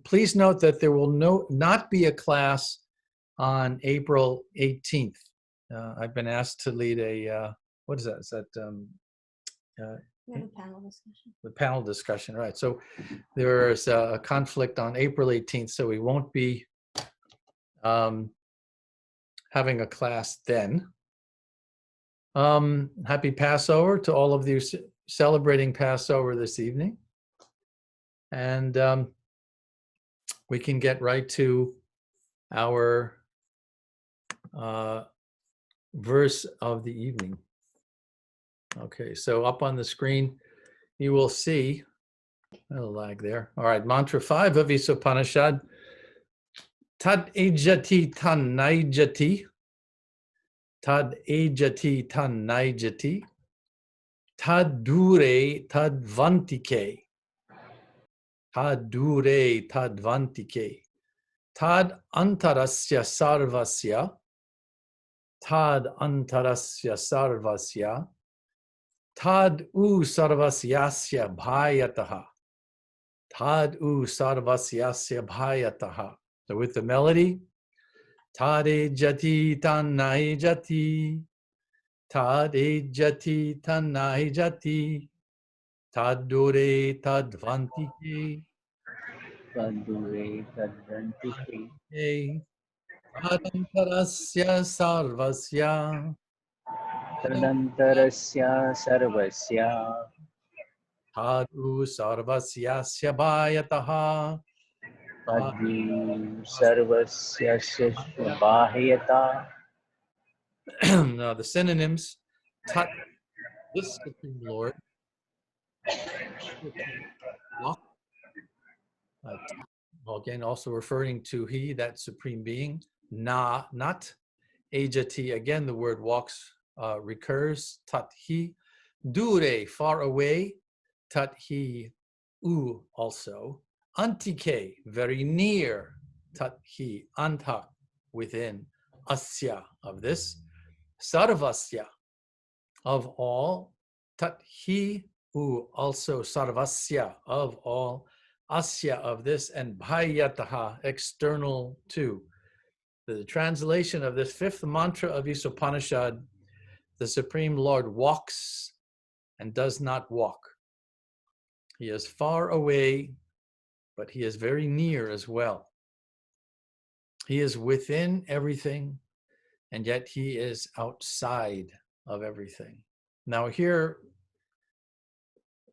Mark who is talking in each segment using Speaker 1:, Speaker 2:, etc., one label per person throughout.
Speaker 1: Please note that there will not be a class on April 18th. I've been asked to lead a, what is that? Is that
Speaker 2: We have a panel discussion.
Speaker 1: the panel discussion, right? So there's a conflict on April 18th, so we won't be having a class then. Happy Passover to all of you celebrating Passover this evening. And we can get right to our verse of the evening. Okay, so up on the screen, you will see a little lag there. All right, mantra 5 of Isopanishad. Tad ejati tan naijati. Tad ejati tan naijati. Tad dure tad vantike. Tad dure tad vantike. Tad antarasya sarvasya. Tad antarasya sarvasya. Tad u sarvasyasya bhayataha. Tad u sarvasyasya bhayataha. So with the melody, Tade jati tanai jati. Tade jati tanai jati. Tadure tadvantike.
Speaker 3: Tadure tadvantike.
Speaker 1: Tadantarasya sarvasya.
Speaker 3: Tadantarasya sarvasya.
Speaker 1: Tadu sarvasyasya bhayataha.
Speaker 3: Tadu sarvasya bhahyata.
Speaker 1: Now the synonyms, Tat, this Supreme Lord. Well, again, also referring to He, that Supreme Being. Na, not. Ajati, again, the word walks, recurs. Tat He. Dure, far away. Tat He. U, also. Antike, very near. Tat He. Anta, within. Asya, of this. Sarvasya, of all. Tat He. U, also. Sarvasya, of all. Asya, of this, and bhayataha, external to. The translation of this fifth mantra of Isopanishad, the Supreme Lord walks and does not walk. He is far away, but He is very near as well. He is within everything, and yet He is outside of everything. Now here,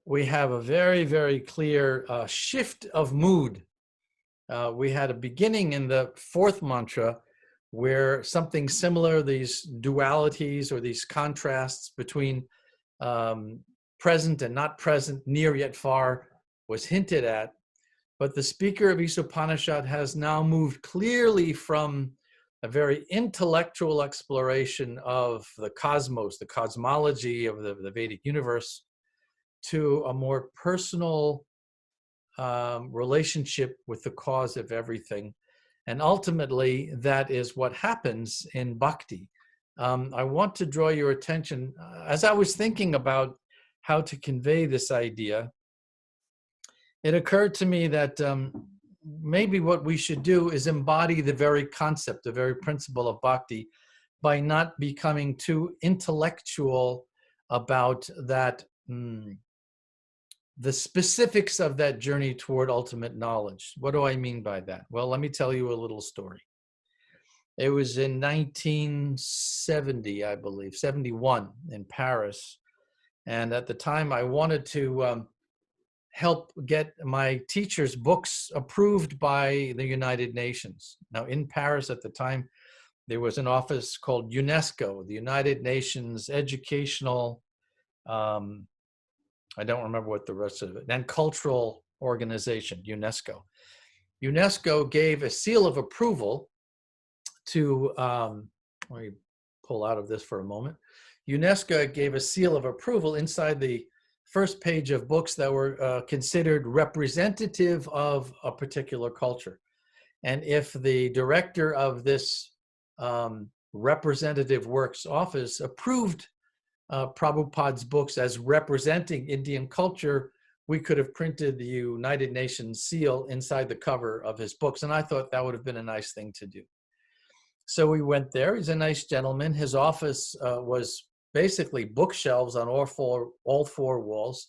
Speaker 1: we have a very, very clear shift of mood. We had a beginning in the fourth mantra where something similar, these dualities or these contrasts between present and not present, near yet far, was hinted at. But the speaker of Isopanishad has now moved clearly from a very intellectual exploration of the cosmos, the cosmology of the Vedic universe, to a more personal relationship with the cause of everything. And ultimately, that is what happens in bhakti. I want to draw your attention, as I was thinking about how to convey this idea, it occurred to me that maybe what we should do is embody the very concept, the very principle of bhakti, by not becoming too intellectual about that, the specifics of that journey toward ultimate knowledge. What do I mean by that? Well, let me tell you a little story. It was in 1970, I believe, 71 in Paris. And at the time, I wanted to help get my teacher's books approved by the United Nations. Now, in Paris at the time, there was an office called UNESCO, the United Nations Educational, I don't remember what the rest of it, and cultural organization, UNESCO. UNESCO gave a seal of approval to, let me pull out of this for a moment. UNESCO gave a seal of approval inside the first page of books that were considered representative of a particular culture. And if the director of this representative works office approved Prabhupada's books as representing Indian culture, we could have printed the United Nations seal inside the cover of his books. And I thought that would have been a nice thing to do. So we went there. He's a nice gentleman. His office was basically bookshelves on all four walls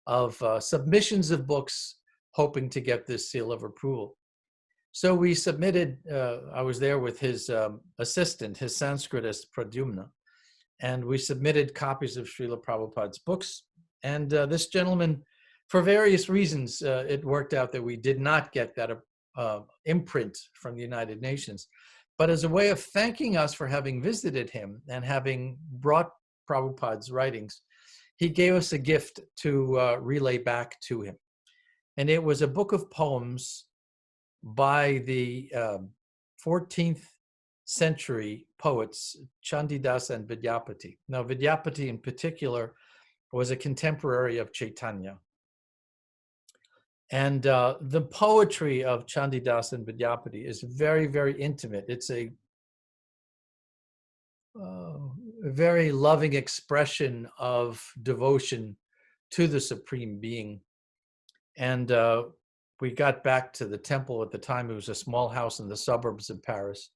Speaker 1: of submissions of books, hoping to get this seal of approval. So we submitted, I was there with his assistant, his Sanskritist, Pradyumna, and we submitted copies of Srila Prabhupada's books. And this gentleman, for various reasons, it worked out that we did not get that imprint from the United Nations. But as a way of thanking us for having visited him and having brought Prabhupada's writings, he gave us a gift to relay back to him. And it was a book of poems by the 14th century poets, Chandidasa and Vidyapati. Now, Vidyapati in particular was a contemporary of Chaitanya. And the poetry of Chandidasa and Vidyapati is very, very intimate. It's a very loving expression of devotion to the Supreme Being. And we got back to the temple at the time. It was a small house in the suburbs of Paris.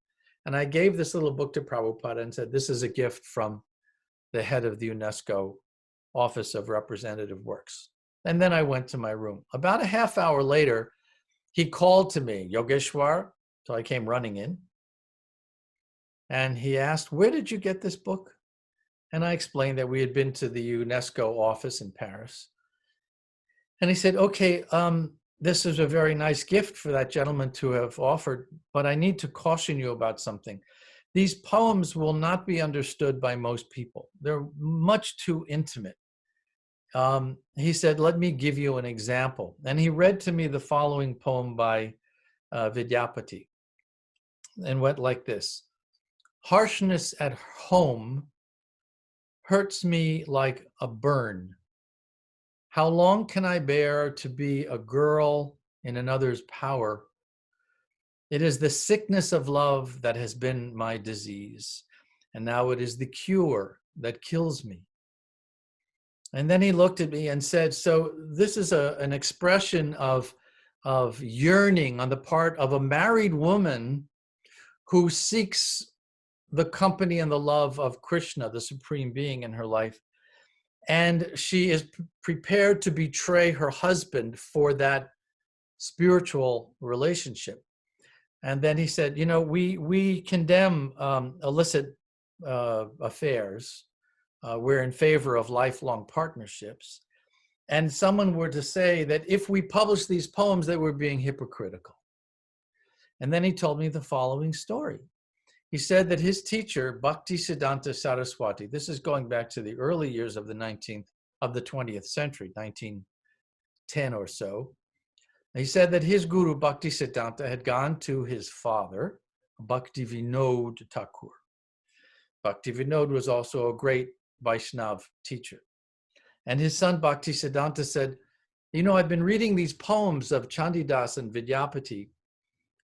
Speaker 1: And I gave this little book to Prabhupada and said, this is a gift from the head of the UNESCO Office of Representative Works. And then I went to my room. About a half hour later, he called to me, Yogesvara. So I came running in. And he asked, where did you get this book? And I explained that we had been to the UNESCO office in Paris. And he said, okay, this is a very nice gift for that gentleman to have offered, but I need to caution you about something. These poems will not be understood by most people. They're much too intimate. He said, let me give you an example. And he read to me the following poem by Vidyapati, and went like this. Harshness at home hurts me like a burn. How long can I bear to be a girl in another's power? It is the sickness of love that has been my disease, and now it is the cure that kills me. And then he looked at me and said, so this is an expression of yearning on the part of a married woman who seeks the company and the love of Krishna, the Supreme Being in her life. And she is prepared to betray her husband for that spiritual relationship. And then he said, you know, we condemn illicit affairs. We're in favor of lifelong partnerships. And someone were to say that if we publish these poems, that we're being hypocritical. And then he told me the following story. He said that his teacher, Bhaktisiddhanta Saraswati, this is going back to the early years of the 20th century, 1910 or so. He said that his guru, Bhaktisiddhanta, had gone to his father, Bhaktivinod Thakur. Bhaktivinod was also a great Vaishnav teacher. And his son, Bhaktisiddhanta, said, you know, I've been reading these poems of Chandidasa and Vidyapati,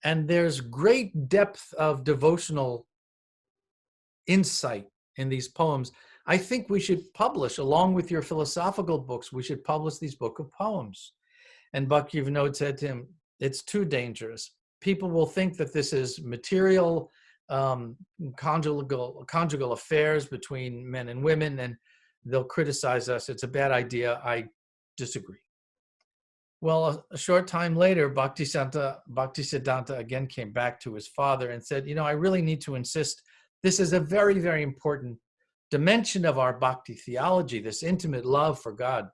Speaker 1: and there's great depth of devotional insight in these poems. I think we should publish, along with your philosophical books, we should publish these book of poems. And Bhaktivinod said to him, it's too dangerous. People will think that this is material, conjugal affairs between men and women, and they'll criticize us. It's a bad idea. I disagree. Well, a short time later, Bhaktisiddhanta again came back to his father and said, you know, I really need to insist. This is a very, very important dimension of our bhakti theology, this intimate love for God.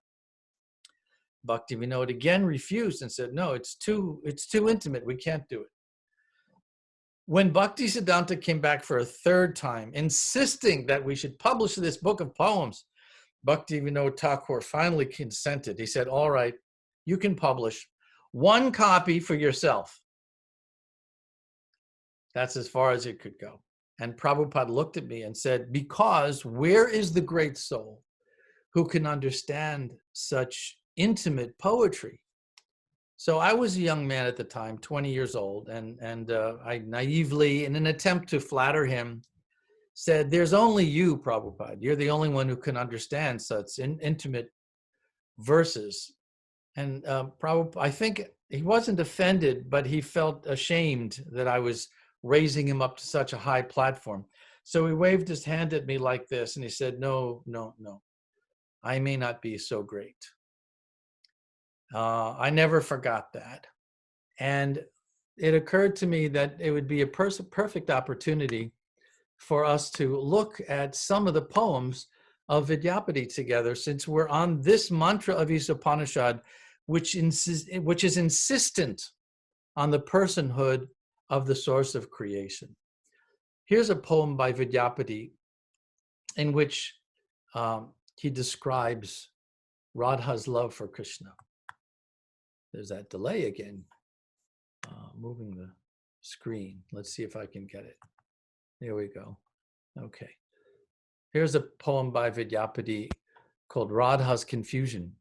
Speaker 1: Bhaktivinod again refused and said, no, it's too intimate. We can't do it. When Bhaktisiddhanta came back for a third time, insisting that we should publish this book of poems, Bhaktivinod Thakur finally consented. He said, all right, you can publish one copy for yourself. That's as far as it could go. And Prabhupada looked at me and said, because where is the great soul who can understand such intimate poetry? So I was a young man at the time, 20 years old, and I naively, in an attempt to flatter him, said, there's only you, Prabhupada. You're the only one who can understand such intimate verses. And probably, I think he wasn't offended, but he felt ashamed that I was raising him up to such a high platform. So he waved his hand at me like this, and he said, "No, no, no. I may not be so great." I never forgot that. And it occurred to me that it would be a perfect opportunity for us to look at some of the poems of Vidyapati together, since we're on this mantra of Isopanishad, which is insistent on the personhood of the source of creation. Here's a poem by Vidyapati in which he describes Radha's love for Krishna. There's that delay again, moving the screen. Let's see if I can get it. There we go. Okay. Here's a poem by Vidyapati called Radha's Confusion.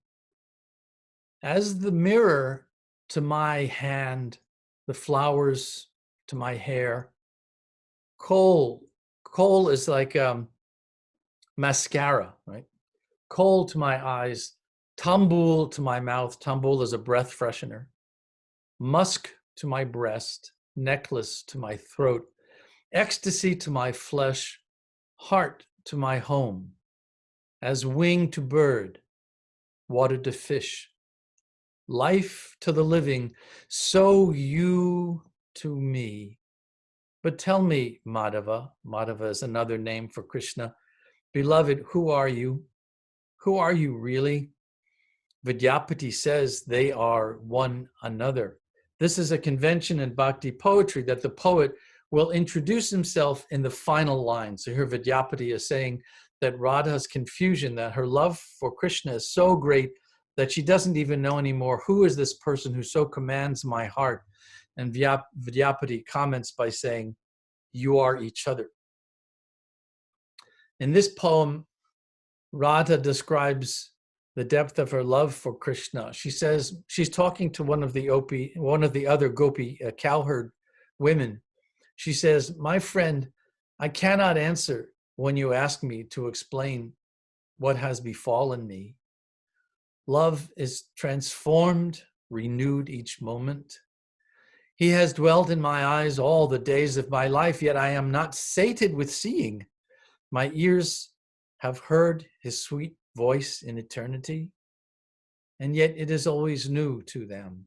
Speaker 1: As the mirror to my hand, the flowers to my hair, coal is like mascara, right? Coal to my eyes, tambul to my mouth. Tambul is a breath freshener. Musk to my breast, necklace to my throat, ecstasy to my flesh, heart to my home, as wing to bird, water to fish, life to the living, so you to me. But tell me, Madhava, Madhava is another name for Krishna, beloved, who are you? Who are you really? Vidyapati says they are one another. This is a convention in bhakti poetry that the poet will introduce himself in the final line. So here Vidyapati is saying that Radha's confusion, that her love for Krishna is so great that she doesn't even know anymore who is this person who so commands my heart. And Vidyapati comments by saying, you are each other. In this poem, Radha describes the depth of her love for Krishna. She says, she's talking to one of the other gopi cowherd women. She says, my friend, I cannot answer when you ask me to explain what has befallen me. Love is transformed, renewed each moment. He has dwelt in my eyes all the days of my life, yet I am not sated with seeing. My ears have heard his sweet voice in eternity, and yet it is always new to them.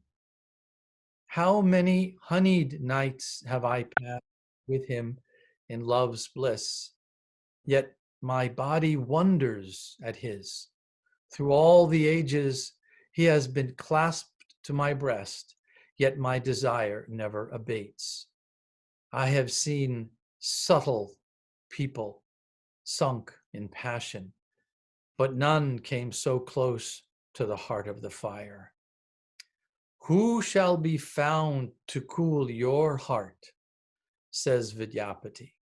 Speaker 1: How many honeyed nights have I passed with him in love's bliss, yet my body wonders at his. Through all the ages, he has been clasped to my breast, yet my desire never abates. I have seen subtle people sunk in passion, but none came so close to the heart of the fire. Who shall be found to cool your heart, says Vidyapati.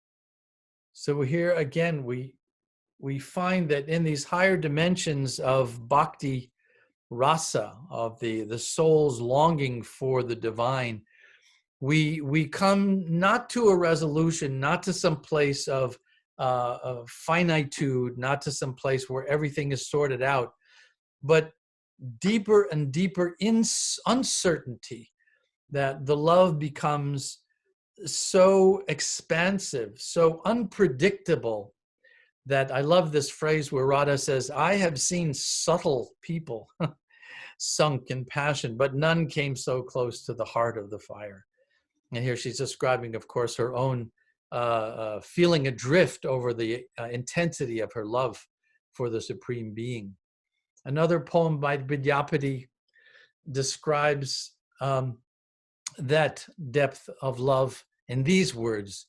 Speaker 1: So here again, we find that in these higher dimensions of bhakti rasa, of the soul's longing for the divine, we come not to a resolution, not to some place of finitude, not to some place where everything is sorted out, but deeper and deeper in uncertainty, that the love becomes so expansive, so unpredictable, that I love this phrase where Radha says, I have seen subtle people sunk in passion, but none came so close to the heart of the fire. And here she's describing, of course, her own feeling adrift over the intensity of her love for the Supreme Being. Another poem by Vidyapati describes that depth of love in these words: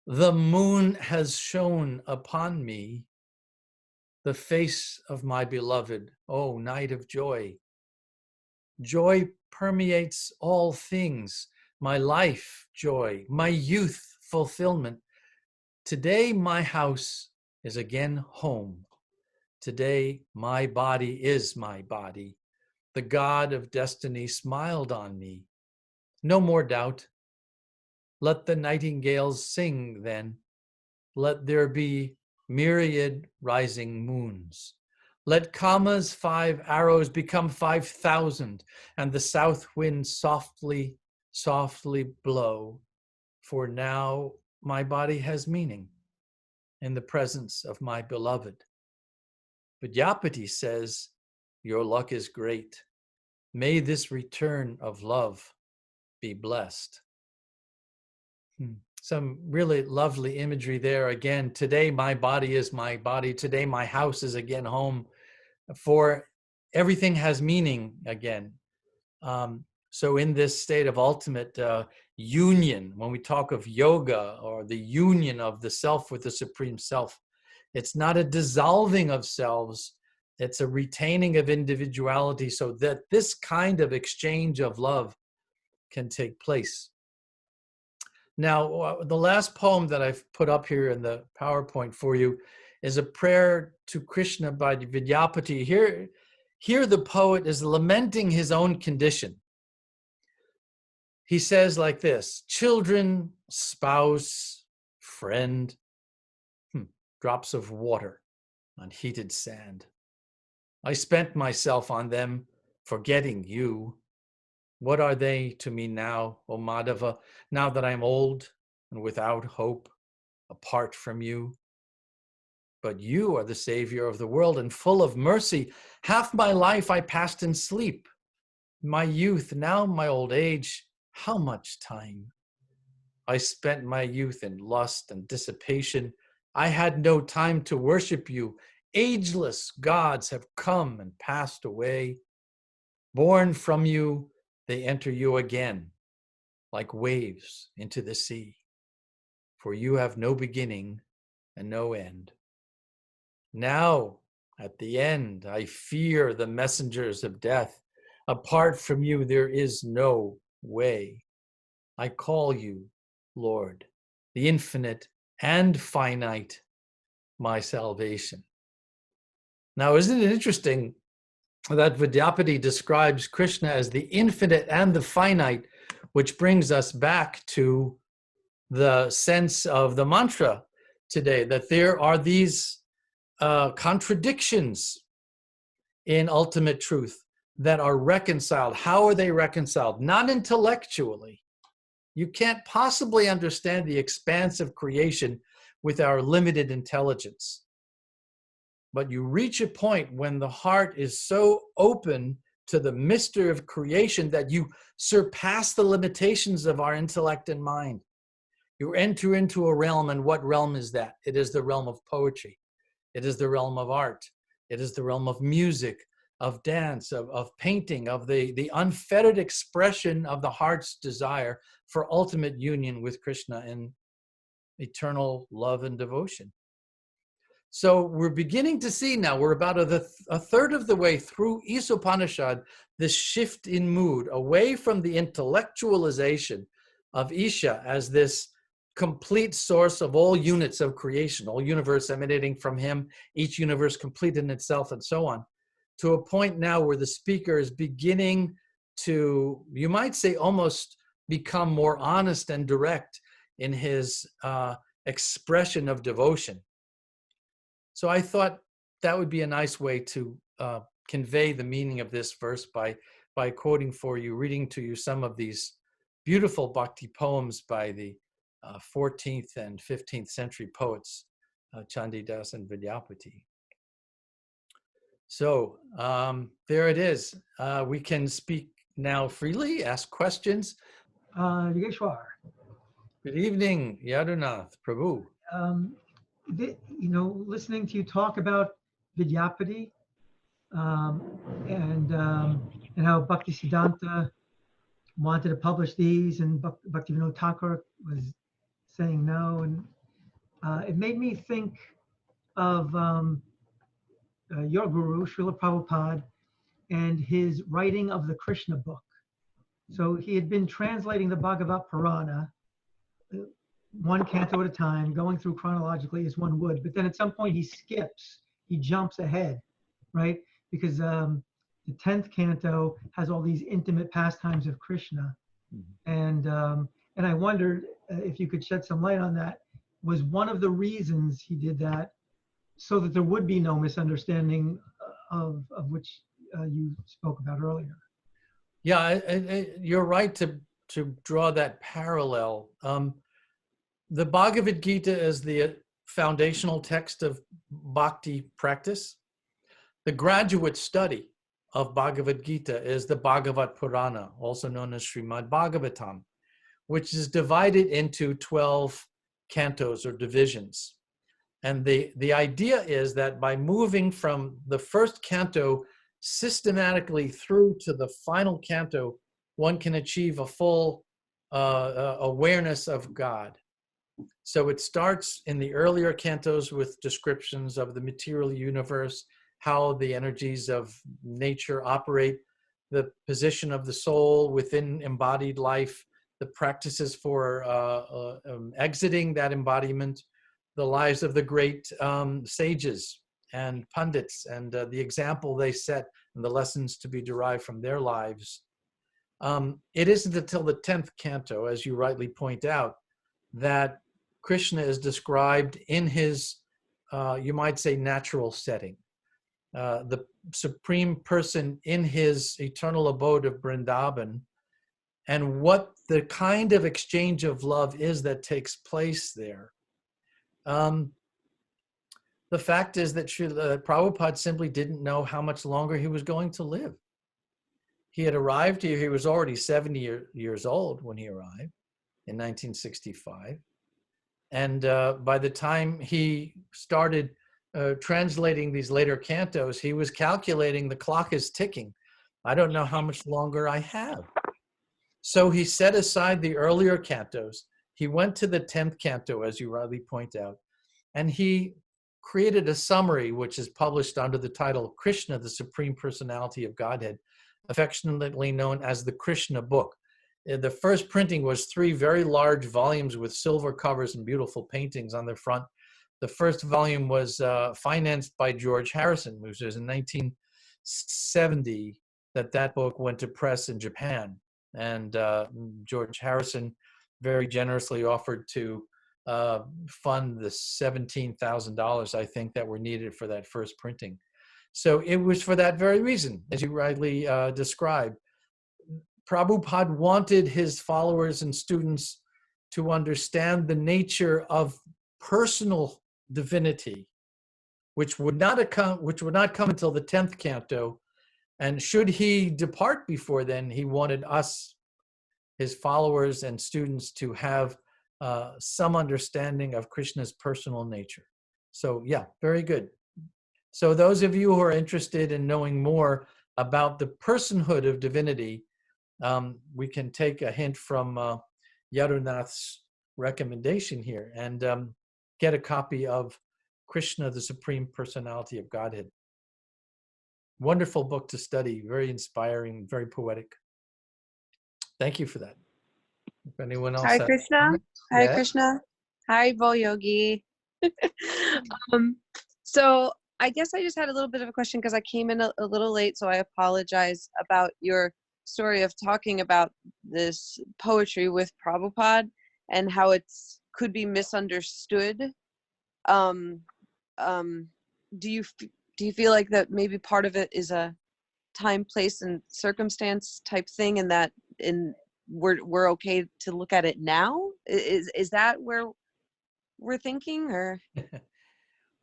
Speaker 1: the moon has shone upon me, the face of my beloved, oh, night of joy. Joy permeates all things, my life joy, my youth fulfillment. Today my house is again home. Today my body is my body. The God of destiny smiled on me. No more doubt. Let the nightingales sing then. Let there be myriad rising moons. Let Kama's 5 arrows become 5,000, and the south wind softly, softly blow. For now my body has meaning in the presence of my beloved. Vidyapati says, your luck is great. May this return of love be blessed. Some really lovely imagery there. Again, today my body is my body. Today my house is again home. For everything has meaning again. So in this state of ultimate union, when we talk of yoga or the union of the self with the Supreme Self, it's not a dissolving of selves, it's a retaining of individuality so that this kind of exchange of love can take place. Now, the last poem that I've put up here in the PowerPoint for you is a prayer to Krishna by Vidyapati. Here the poet is lamenting his own condition. He says like this, children, spouse, friend, drops of water on heated sand. I spent myself on them, forgetting you. What are they to me now, O Madhava, now that I'm old and without hope, apart from you? But you are the savior of the world and full of mercy. Half my life I passed in sleep. My youth, now my old age, how much time? I spent my youth in lust and dissipation. I had no time to worship you. Ageless gods have come and passed away. Born from you, they enter you again, like waves into the sea. For you have no beginning and no end. Now, at the end, I fear the messengers of death. Apart from you, there is no way. I call you, Lord, the infinite and finite, my salvation. Now, isn't it interesting that Vidyapati describes Krishna as the infinite and the finite, which brings us back to the sense of the mantra today, that there are these contradictions in ultimate truth that are reconciled. How are they reconciled? Not intellectually. You can't possibly understand the expanse of creation with our limited intelligence. But you reach a point when the heart is so open to the mystery of creation that you surpass the limitations of our intellect and mind. You enter into a realm, and what realm is that? It is the realm of poetry. It is the realm of art. It is the realm of music, of dance, of painting, of the unfettered expression of the heart's desire for ultimate union with Krishna in eternal love and devotion. So we're beginning to see now, we're about a third of the way through Isopanishad, this shift in mood away from the intellectualization of Isha as this complete source of all units of creation, all universe emanating from him, each universe complete in itself, and so on, to a point now where the speaker is beginning to, you might say, almost become more honest and direct in his expression of devotion. So I thought that would be a nice way to convey the meaning of this verse by quoting for you, reading to you some of these beautiful bhakti poems by the 14th and 15th century poets, Chandidas and Vidyapati. So there it is. We can speak now freely, ask questions.
Speaker 4: Yogesvara.
Speaker 1: Good evening, Yadunath Prabhu.
Speaker 4: Listening to you talk about Vidyapati and how Bhaktisiddhanta wanted to publish these, and Bhaktivinoda Thakur was saying no, and it made me think of your guru, Srila Prabhupada, and his writing of the Krishna book. So he had been translating the Bhagavad Purana, one canto at a time, going through chronologically as one would, but then at some point he jumps ahead, right? Because the 10th canto has all these intimate pastimes of Krishna. And I wondered if you could shed some light on that. Was one of the reasons he did that so that there would be no misunderstanding of which you spoke about earlier.
Speaker 1: Yeah, you're right to draw that parallel. The Bhagavad Gita is the foundational text of bhakti practice. The graduate study of Bhagavad Gita is the Bhagavat Purana, also known as Srimad Bhagavatam, which is divided into 12 cantos or divisions. And the idea is that by moving from the first canto systematically through to the final canto, one can achieve a full awareness of God. So it starts in the earlier cantos with descriptions of the material universe, how the energies of nature operate, the position of the soul within embodied life, the practices for exiting that embodiment, the lives of the great sages and pundits, and the example they set and the lessons to be derived from their lives. It isn't until the 10th canto, as you rightly point out, that Krishna is described in his, you might say, natural setting. The Supreme Person in his eternal abode of Vrindavan, and what the kind of exchange of love is that takes place there. The fact is that Prabhupada simply didn't know how much longer he was going to live. He had arrived here, he was already 70 years old when he arrived in 1965. And by the time he started translating these later cantos, he was calculating the clock is ticking. I don't know how much longer I have. So he set aside the earlier cantos. He went to the 10th canto, as you rightly point out, and he created a summary which is published under the title Krishna, the Supreme Personality of Godhead, affectionately known as the Krishna book. The first printing was 3 very large volumes with silver covers and beautiful paintings on the front. The first volume was financed by George Harrison, which was in 1970 that book went to press in Japan. And George Harrison very generously offered to fund the $17,000, I think, that were needed for that first printing. So it was for that very reason, as you rightly described. Prabhupada wanted his followers and students to understand the nature of personal divinity, which would not come until the 10th canto. And should he depart before then, he wanted us, his followers and students, to have some understanding of Krishna's personal nature. So yeah, very good. So those of you who are interested in knowing more about the personhood of divinity, we can take a hint from Yadunath's recommendation here and get a copy of Krishna, the Supreme Personality of Godhead. Wonderful book to study, very inspiring, very poetic. Thank you for that. If anyone else
Speaker 5: Hare Krishna. Hare
Speaker 1: Yeah.
Speaker 5: Krishna. Hare Bo Yogi. So I guess I just had a little bit of a question because I came in a little late, so I apologize about your story of talking about this poetry with Prabhupada and how it's could be misunderstood. Do you feel like that maybe part of it is a time, place, and circumstance type thing, and that we're okay to look at it now? Is that where we're thinking, or?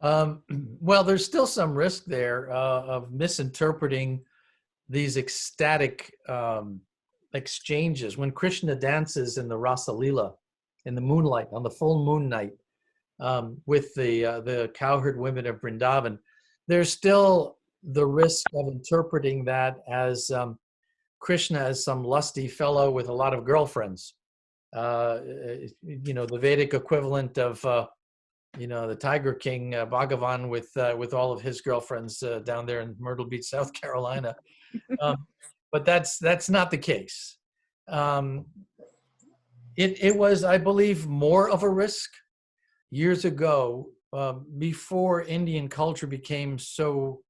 Speaker 1: Well, there's still some risk there of misinterpreting these ecstatic exchanges. When Krishna dances in the Rasa Lila, in the moonlight, on the full moon night, with the cowherd women of Vrindavan, there's still the risk of interpreting that as Krishna as some lusty fellow with a lot of girlfriends. The Vedic equivalent of the Tiger King, Bhagavan, with all of his girlfriends down there in Myrtle Beach, South Carolina. But that's not the case. It was, I believe, more of a risk years ago, before Indian culture became so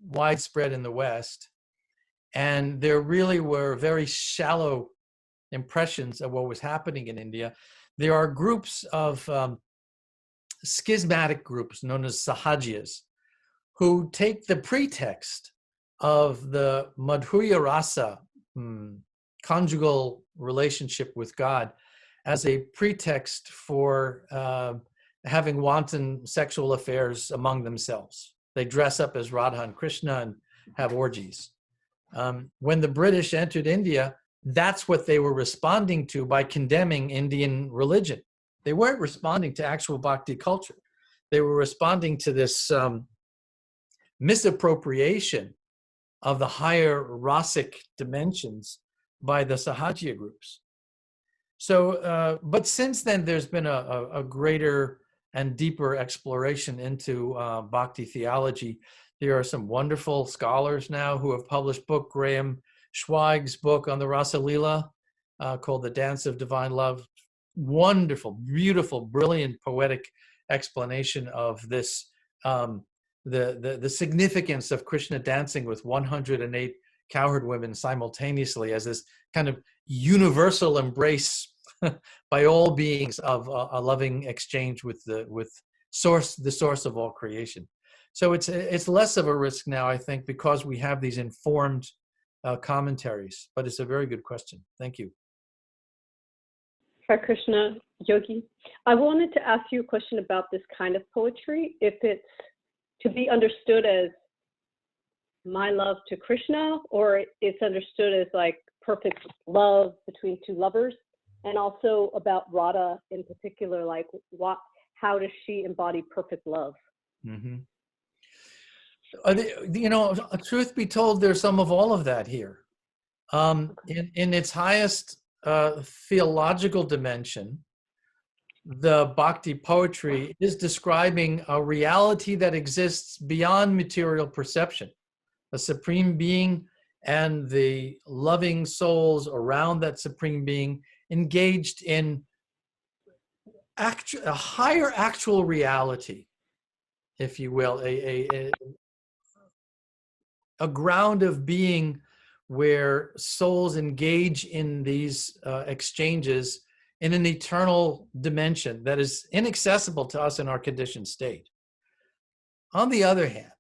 Speaker 1: widespread in the West. And there really were very shallow impressions of what was happening in India. There are groups of schismatic groups known as Sahajiyas, who take the pretext of the madhurya rasa, conjugal relationship with God, as a pretext for having wanton sexual affairs among themselves. They dress up as Radha and Krishna and have orgies. When the British entered India, that's what they were responding to by condemning Indian religion. They weren't responding to actual bhakti culture. They were responding to this misappropriation of the higher rasic dimensions by the Sahajiya groups. So, but since then, there's been a greater and deeper exploration into bhakti theology. There are some wonderful scholars now who have published book. Graham Schweig's book on the Rasa Leela called The Dance of Divine Love. Wonderful, beautiful, brilliant, poetic explanation of this, the significance of Krishna dancing with 108 cowherd women simultaneously as this kind of universal embrace by all beings of a loving exchange with the source of all creation. So it's less of a risk now, I think, because we have these informed commentaries. But it's a very good question. Thank you.
Speaker 6: Hare Krishna, Yogi. I wanted to ask you a question about this kind of poetry. If it's to be understood as my love to Krishna, or it's understood as like perfect love between two lovers, and also about Radha in particular, like how does she embody perfect love?
Speaker 1: Mm-hmm. You know, truth be told, there's some of all of that here. In its highest theological dimension, the bhakti poetry is describing a reality that exists beyond material perception, a supreme being and the loving souls around that supreme being engaged in a higher actual reality, if you will, a ground of being where souls engage in these exchanges in an eternal dimension that is inaccessible to us in our conditioned state. On the other hand,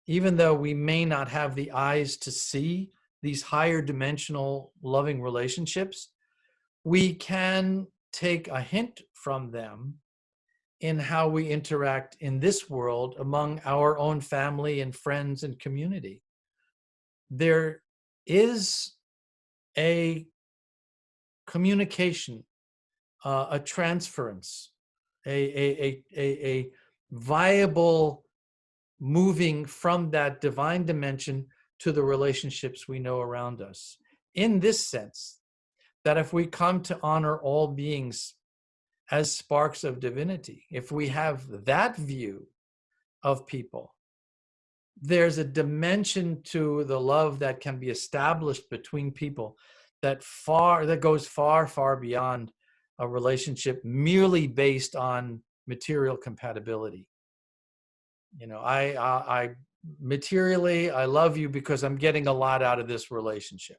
Speaker 1: even though we may not have the eyes to see these higher dimensional loving relationships, we can take a hint from them in how we interact in this world among our own family and friends and community. There is a communication, a transference, a viable moving from that divine dimension to the relationships we know around us. In this sense, that if we come to honor all beings as sparks of divinity, if we have that view of people, there's a dimension to the love that can be established between people that goes far, far beyond a relationship merely based on material compatibility. You know, I materially, I love you because I'm getting a lot out of this relationship.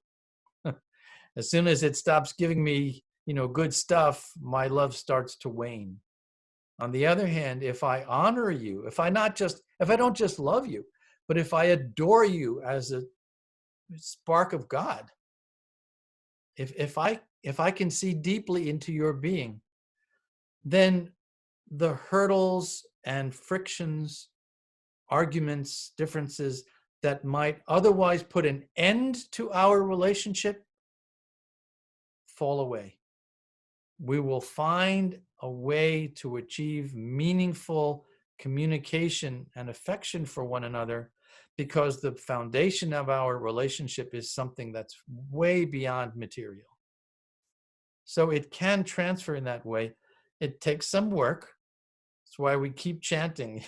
Speaker 1: As soon as it stops giving me, you know, good stuff, my love starts to wane. On the other hand, if I honor you, if I don't just love you, but if I adore you as a spark of God, if I can see deeply into your being, then the hurdles and frictions, arguments, differences that might otherwise put an end to our relationship fall away. We will find a way to achieve meaningful communication and affection for one another because the foundation of our relationship is something that's way beyond material. So it can transfer in that way. It takes some work. That's why we keep chanting.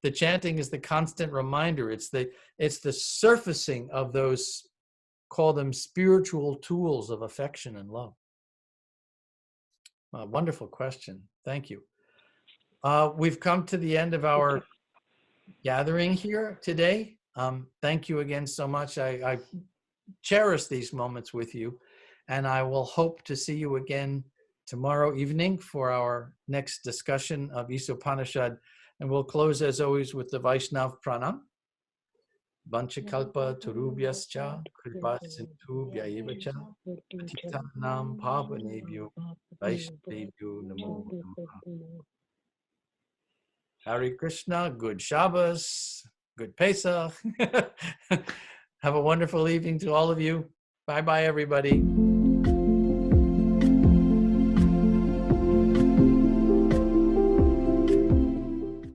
Speaker 1: The chanting is the constant reminder. It's the surfacing of those, call them spiritual tools of affection and love. Wonderful question. Thank you. We've come to the end of our gathering here today. Thank you again so much. I cherish these moments with you, and I will hope to see you again tomorrow evening for our next discussion of Isopanishad. And we'll close, as always, with the Vaishnav Pranam. Vanchakalpa Turubhyascha Kripa Sindhubhya eva cha Patitanam Pavanebhyo Vaishnavebhyo Namo Namaha. Hare Krishna, good Shabbos, good Pesach. Have a wonderful evening to all of you. Bye-bye, everybody.